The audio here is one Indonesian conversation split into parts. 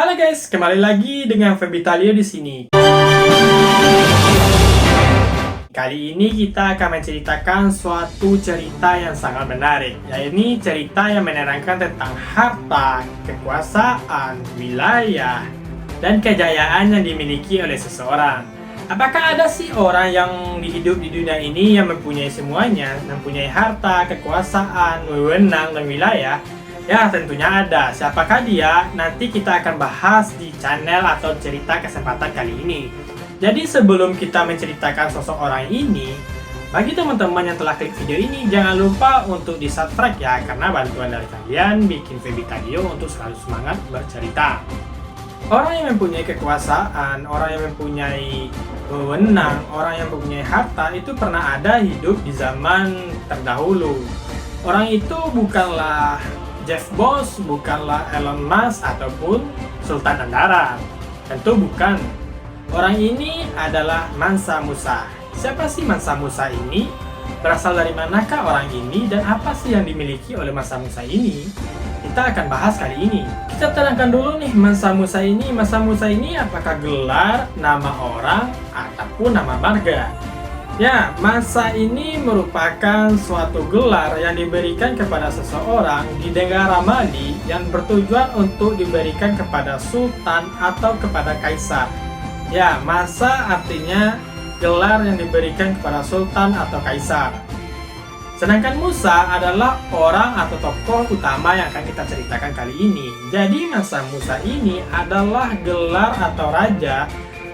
Halo guys, kembali lagi dengan Feby Talio di sini. Kali ini kita akan menceritakan suatu cerita yang sangat menarik, yaitu cerita yang menerangkan tentang harta, kekuasaan, wilayah, dan kejayaan yang dimiliki oleh seseorang. Apakah ada sih orang yang hidup di dunia ini yang mempunyai semuanya, mempunyai harta, kekuasaan, wewenang, dan wilayah? Ya, tentunya ada. Siapakah dia? Nanti kita akan bahas di channel atau cerita kesempatan kali ini. Jadi sebelum kita menceritakan sosok orang ini, bagi teman-teman yang telah klik video ini, jangan lupa untuk di-subscribe ya, karena bantuan dari kalian bikin Feby Talio untuk selalu semangat bercerita. Orang yang mempunyai kekuasaan, orang yang mempunyai wewenang, orang yang mempunyai harta itu pernah ada hidup di zaman terdahulu. Orang itu bukanlah Jeff Bezos, bukanlah Elon Musk ataupun Sultan Andara. Tentu bukan. Orang ini adalah Mansa Musa. Siapa sih Mansa Musa ini? Berasal dari manakah orang ini dan apa sih yang dimiliki oleh Mansa Musa ini? Kita akan bahas kali ini. Kita terangkan dulu nih Mansa Musa ini. Mansa Musa ini apakah gelar, nama orang, ataupun nama marga? Ya, Mansa ini merupakan suatu gelar yang diberikan kepada seseorang di negara Mali yang bertujuan untuk diberikan kepada sultan atau kepada kaisar. Ya, Mansa artinya gelar yang diberikan kepada sultan atau kaisar. Sedangkan Musa adalah orang atau tokoh utama yang akan kita ceritakan kali ini. Jadi Mansa Musa ini adalah gelar atau raja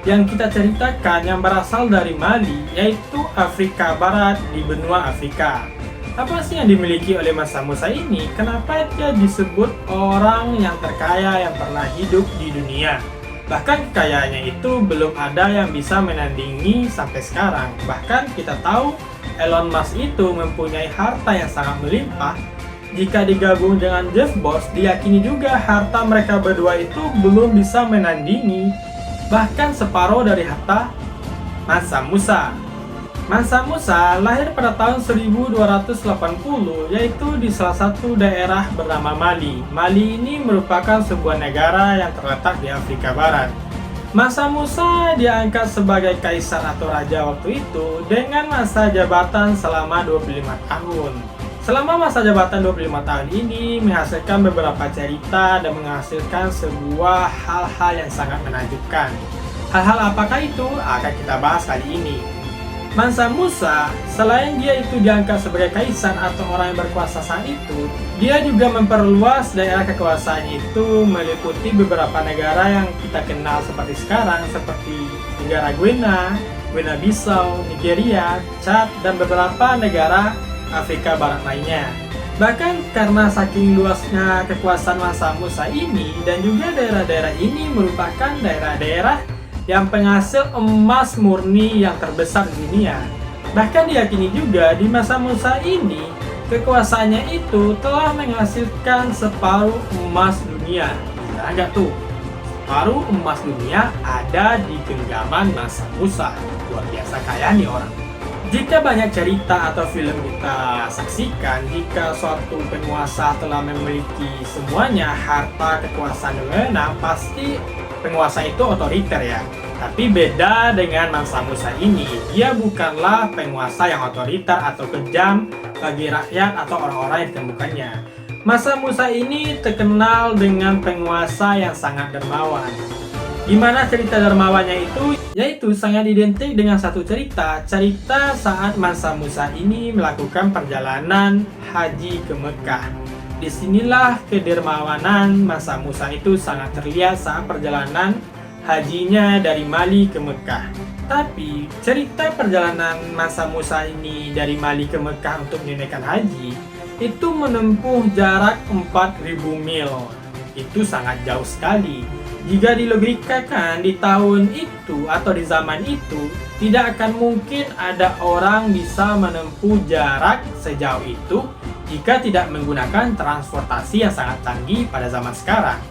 yang kita ceritakan yang berasal dari Mali, yaitu Afrika Barat di benua Afrika. Apa sih yang dimiliki oleh Mansa Musa ini? Kenapa dia disebut orang yang terkaya yang pernah hidup di dunia? Bahkan kekayaannya itu belum ada yang bisa menandingi sampai sekarang. Bahkan kita tahu Elon Musk itu mempunyai harta yang sangat melimpah. Jika digabung dengan Jeff Bezos, diyakini juga harta mereka berdua itu belum bisa menandingi bahkan separuh dari harta Mansa Musa. Mansa Musa lahir pada tahun 1280, yaitu di salah satu daerah bernama Mali. Mali ini merupakan sebuah negara yang terletak di Afrika Barat. Mansa Musa diangkat sebagai kaisar atau raja waktu itu dengan masa jabatan selama 25 tahun. Selama masa jabatan 25 tahun ini menghasilkan beberapa cerita dan menghasilkan sebuah hal-hal yang sangat menakjubkan. Hal-hal apakah itu? Akan kita bahas kali ini. Mansa Musa, selain dia itu diangkat sebagai kaisar atau orang yang berkuasa saat itu, dia juga memperluas daerah kekuasaan itu meliputi beberapa negara yang kita kenal seperti sekarang, seperti negara Guinea-Bissau, Nigeria, Chad, dan beberapa negara Afrika Barat lainnya. Bahkan karena saking luasnya kekuasaan Mansa Musa ini dan juga daerah-daerah ini merupakan daerah-daerah yang penghasil emas murni yang terbesar di dunia. Bahkan diyakini juga di Mansa Musa ini kekuasaannya itu telah menghasilkan separuh emas dunia. Gila nggak tuh? Separuh emas dunia ada di genggaman Mansa Musa. Luar biasa kaya nih orang. Jika banyak cerita atau film kita saksikan, jika suatu penguasa telah memiliki semuanya, harta, kekuasaan, dan wewenang, pasti penguasa itu otoriter ya. Tapi beda dengan Mansa Musa ini, dia bukanlah penguasa yang otoriter atau kejam bagi rakyat atau orang-orang yang ditemukannya. Mansa Musa ini terkenal dengan penguasa yang sangat dermawan. Gimana cerita dermawannya itu? Yaitu sangat identik dengan satu cerita saat Mansa Musa ini melakukan perjalanan haji ke Mekah. Disinilah kedermawanan Mansa Musa itu sangat terlihat saat perjalanan hajinya dari Mali ke Mekah. Tapi cerita perjalanan Mansa Musa ini dari Mali ke Mekah untuk menunaikan haji itu menempuh jarak 4.000 mil. Itu sangat jauh sekali. Jika dilogikakan di tahun itu atau di zaman itu, tidak akan mungkin ada orang bisa menempuh jarak sejauh itu jika tidak menggunakan transportasi yang sangat canggih pada zaman sekarang.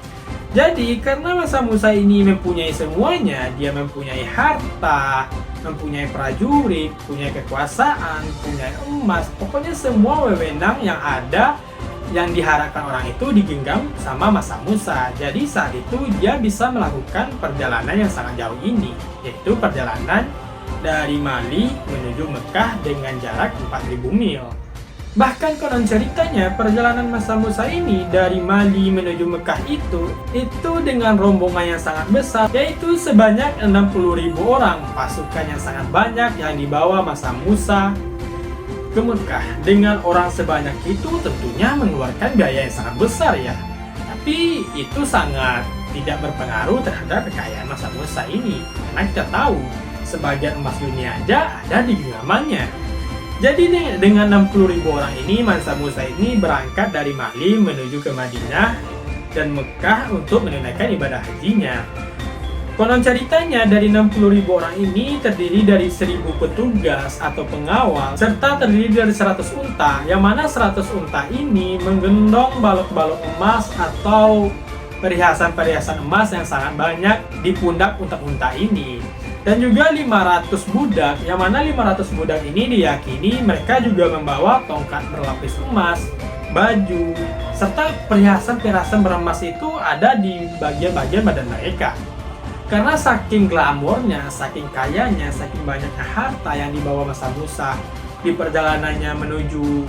Jadi, karena Mansa Musa ini mempunyai semuanya, dia mempunyai harta, mempunyai prajurit, punya kekuasaan, punya emas, pokoknya semua wewenang yang ada yang diharapkan orang itu digenggam sama Masa Musa. Jadi saat itu dia bisa melakukan perjalanan yang sangat jauh ini, yaitu perjalanan dari Mali menuju Mekah dengan jarak 4.000 mil. Bahkan konon ceritanya perjalanan Masa Musa ini dari Mali menuju Mekah itu dengan rombongan yang sangat besar, yaitu sebanyak 60.000 orang. Pasukan yang sangat banyak yang dibawa Masa Musa ke Mekah. Dengan orang sebanyak itu tentunya mengeluarkan biaya yang sangat besar ya. Tapi itu sangat tidak berpengaruh terhadap kekayaan Masa Musa ini. Karena kita tahu sebagian emas dunia aja ada di genggamannya. Jadi dengan 60.000 orang ini, Masa Musa ini berangkat dari Mali menuju ke Madinah dan Mekah untuk menunaikan ibadah hajinya. Konon ceritanya dari 60.000 orang ini terdiri dari 1.000 petugas atau pengawal serta terdiri dari 100 unta, yang mana 100 unta ini menggendong balok-balok emas atau perhiasan-perhiasan emas yang sangat banyak di pundak unta-unta ini. Dan juga 500 budak, yang mana 500 budak ini diyakini mereka juga membawa tongkat berlapis emas, baju, serta perhiasan-perhiasan beremas itu ada di bagian-bagian badan mereka. Karena saking glamornya, saking kayanya, saking banyaknya harta yang dibawa Masa Musa di perjalanannya menuju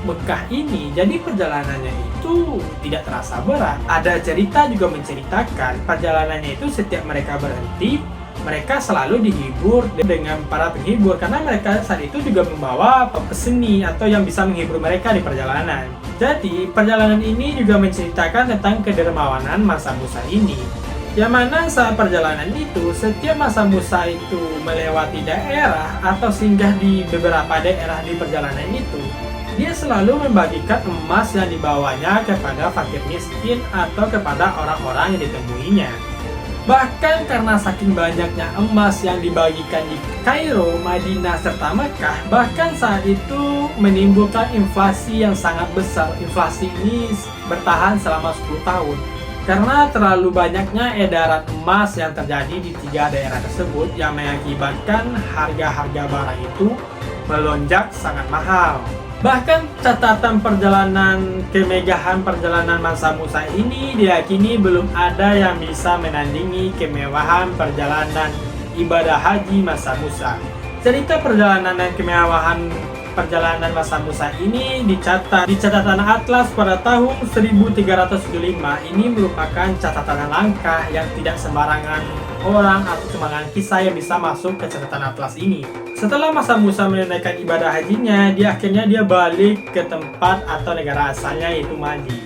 Mekah ini, jadi perjalanannya itu tidak terasa berat. Ada cerita juga menceritakan perjalanannya itu setiap mereka berhenti, mereka selalu dihibur dengan para penghibur, karena mereka saat itu juga membawa peseni atau yang bisa menghibur mereka di perjalanan. Jadi perjalanan ini juga menceritakan tentang kedermawanan Masa Musa ini. Yang mana saat perjalanan itu, setiap Masa Musa itu melewati daerah atau singgah di beberapa daerah di perjalanan itu, dia selalu membagikan emas yang dibawanya kepada fakir miskin atau kepada orang-orang yang ditemuinya. Bahkan karena saking banyaknya emas yang dibagikan di Kairo, Madinah, serta Mekah, bahkan saat itu menimbulkan inflasi yang sangat besar. Inflasi ini bertahan selama 10 tahun. Karena terlalu banyaknya edaran emas yang terjadi di 3 daerah tersebut yang mengakibatkan harga-harga barang itu melonjak sangat mahal. Bahkan catatan perjalanan kemegahan perjalanan Masa Musa ini diyakini belum ada yang bisa menandingi kemewahan perjalanan ibadah haji Masa Musa. Cerita perjalanan dan kemewahan perjalanan Masa Musa ini dicatat di catatan Atlas pada tahun 1375. Ini merupakan catatan langka yang tidak sembarangan orang atau sembarangan kisah yang bisa masuk ke catatan Atlas ini. Setelah Masa Musa menunaikan ibadah hajinya, akhirnya dia balik ke tempat atau negara asalnya, yaitu Mali.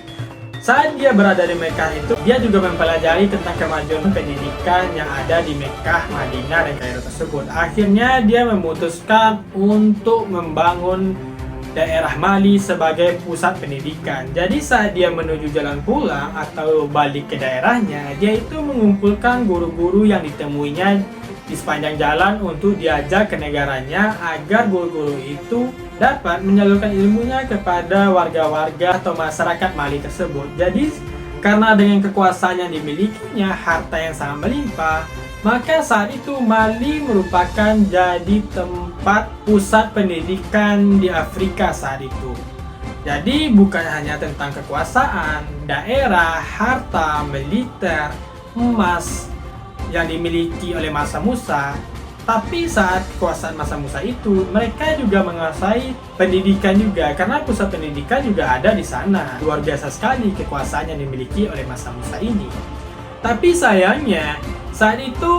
Saat dia berada di Mekah itu, dia juga mempelajari tentang kemajuan pendidikan yang ada di Mekah, Madinah, dan Kairo tersebut. Akhirnya dia memutuskan untuk membangun daerah Mali sebagai pusat pendidikan. Jadi saat dia menuju jalan pulang atau balik ke daerahnya, dia itu mengumpulkan guru-guru yang ditemuinya di sepanjang jalan untuk diajak ke negaranya agar guru-guru itu dapat menyalurkan ilmunya kepada warga-warga atau masyarakat Mali tersebut. Jadi karena dengan kekuasaan yang dimilikinya, harta yang sangat melimpah, maka saat itu Mali merupakan jadi tempat pusat pendidikan di Afrika saat itu. Jadi bukan hanya tentang kekuasaan, daerah, harta, militer, emas yang dimiliki oleh Masa Musa, tapi saat kekuasaan Masa Musa itu, mereka juga menguasai pendidikan juga, karena pusat pendidikan juga ada di sana. Luar biasa sekali kekuasaan yang dimiliki oleh Masa Musa ini. Tapi sayangnya, saat itu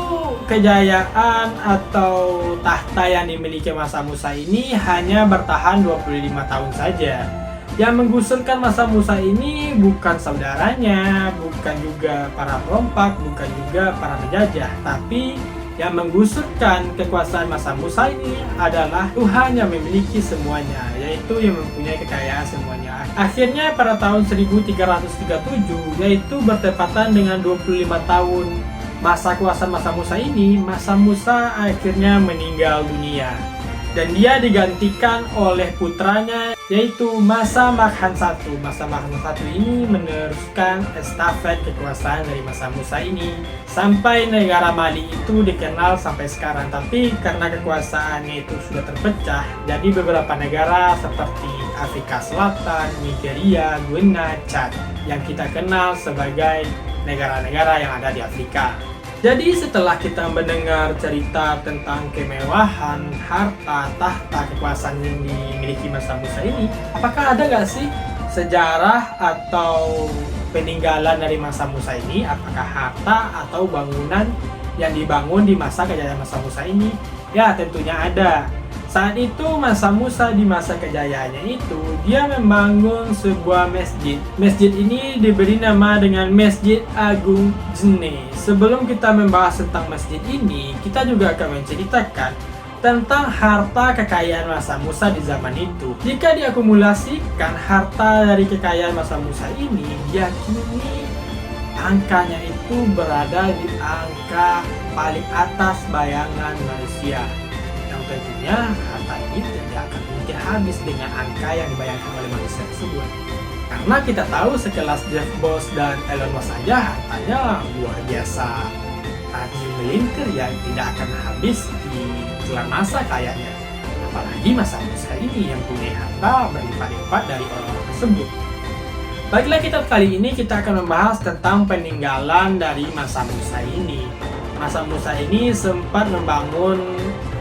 kejayaan atau tahta yang dimiliki Masa Musa ini hanya bertahan 25 tahun saja. Yang menggusurkan Masa Musa ini bukan saudaranya, bukan juga para perompak, bukan juga para penjajah, tapi yang menggusurkan kekuasaan Masa Musa ini adalah Tuhan yang memiliki semuanya, yaitu yang mempunyai kekayaan semuanya. Akhirnya pada tahun 1337, yaitu bertepatan dengan 25 tahun masa kuasa Masa Musa ini, Masa Musa akhirnya meninggal dunia. dan dia digantikan oleh putranya yaitu Masa Makhan I. Masa Makhan I ini meneruskan estafet kekuasaan dari Masa Musa ini sampai negara Mali itu dikenal sampai sekarang. Tapi karena kekuasaannya itu sudah terpecah, jadi beberapa negara seperti Afrika Selatan, Nigeria, Ghana, Chad yang kita kenal sebagai negara-negara yang ada di Afrika. Jadi setelah kita mendengar cerita tentang kemewahan, harta, tahta, kekuasaan yang dimiliki Masa Musa ini, apakah ada nggak sih sejarah atau peninggalan dari Masa Musa ini? Apakah harta atau bangunan yang dibangun di masa kejayaan Masa Musa ini? Ya, tentunya ada. Saat itu Masa Musa di masa kejayaannya itu dia membangun sebuah masjid. Masjid ini diberi nama dengan Masjid Agung Jene. Sebelum kita membahas tentang masjid ini, kita juga akan menceritakan tentang harta kekayaan Masa Musa di zaman itu. Jika diakumulasikan harta dari kekayaan Masa Musa ini, diyakini angkanya itu berada di angka paling atas bayangan manusia. Tentunya harta ini tidak akan mungkin habis dengan angka yang dibayangkan oleh manusia tersebut. Karena kita tahu sekelas Jeff Bezos dan Elon Musk saja hartanya luar biasa, tajam melintir yang tidak akan habis di dalam masa kayaknya. Apalagi Masa Musa ini yang punya harta berlipat-lipat dari orang-orang tersebut. Baiklah, kali ini kita akan membahas tentang peninggalan dari Masa Musa ini. Masa Musa ini sempat membangun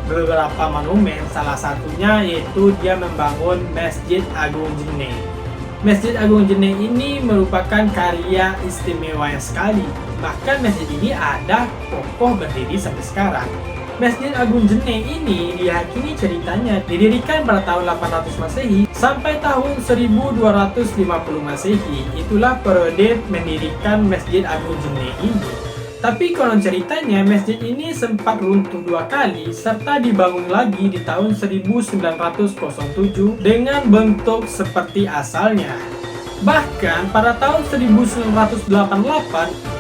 beberapa monumen, salah satunya yaitu dia membangun Masjid Agung Jene. Masjid Agung Jene ini merupakan karya istimewa sekali. Bahkan masjid ini ada kokoh berdiri sampai sekarang. Masjid Agung Jene ini diyakini ceritanya didirikan pada tahun 800 Masehi sampai tahun 1250 Masehi. Itulah periode mendirikan Masjid Agung Jene ini. Tapi konon ceritanya masjid ini sempat runtuh 2 kali serta dibangun lagi di tahun 1907 dengan bentuk seperti asalnya. Bahkan pada tahun 1988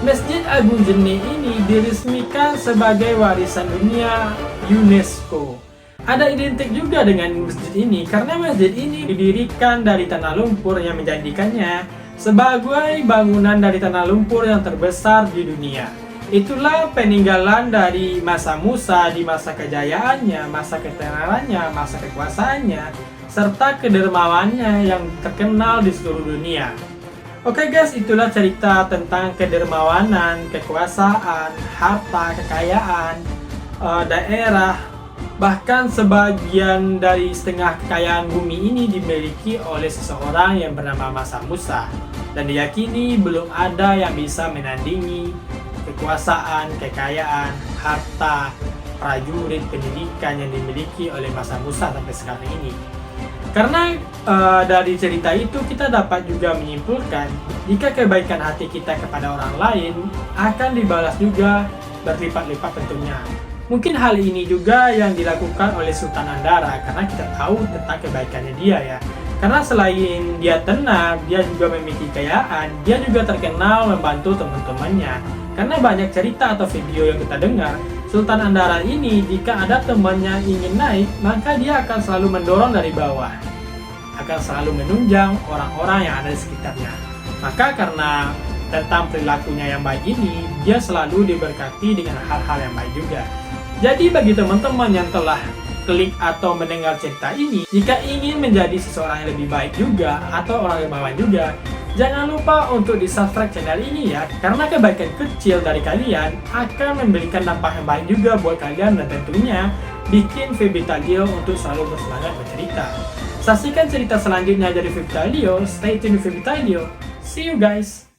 Masjid Agung Jene ini diresmikan sebagai warisan dunia UNESCO. Ada identik juga dengan masjid ini karena masjid ini didirikan dari tanah lumpur yang menjadikannya sebagai bangunan dari tanah lumpur yang terbesar di dunia. Itulah peninggalan dari Masa Musa di masa kejayaannya, masa ketenarannya, masa kekuasaannya, serta kedermawannya yang terkenal di seluruh dunia. Oke guys, itulah cerita tentang kedermawanan, kekuasaan, harta, kekayaan, daerah. Bahkan sebagian dari setengah kekayaan bumi ini dimiliki oleh seseorang yang bernama Masa Musa. Dan diyakini belum ada yang bisa menandingi kekuasaan, kekayaan, harta, prajurit, pendidikan yang dimiliki oleh Masa Musa sampai sekarang ini. Karena dari cerita itu kita dapat juga menyimpulkan jika kebaikan hati kita kepada orang lain akan dibalas juga berlipat-lipat tentunya. Mungkin hal ini juga yang dilakukan oleh Sultan Andara karena kita tahu tentang kebaikannya dia ya. Karena selain dia tenang, dia juga memiliki kekayaan, dia juga terkenal membantu teman-temannya. Karena banyak cerita atau video yang kita dengar, Sultan Andara ini jika ada temannya ingin naik, maka dia akan selalu mendorong dari bawah. Akan selalu menunjang orang-orang yang ada di sekitarnya. Maka karena tentang perilakunya yang baik ini, dia selalu diberkati dengan hal-hal yang baik juga. Jadi bagi teman-teman yang telah klik atau mendengar cerita ini, jika ingin menjadi seseorang yang lebih baik juga atau orang dermawan juga, jangan lupa untuk di-subscribe channel ini ya, karena kebaikan kecil dari kalian akan memberikan dampak yang baik juga buat kalian dan tentunya bikin Febitalio untuk selalu bersemangat bercerita. Saksikan cerita selanjutnya dari Febitalio, stay tune di Febitalio. See you guys!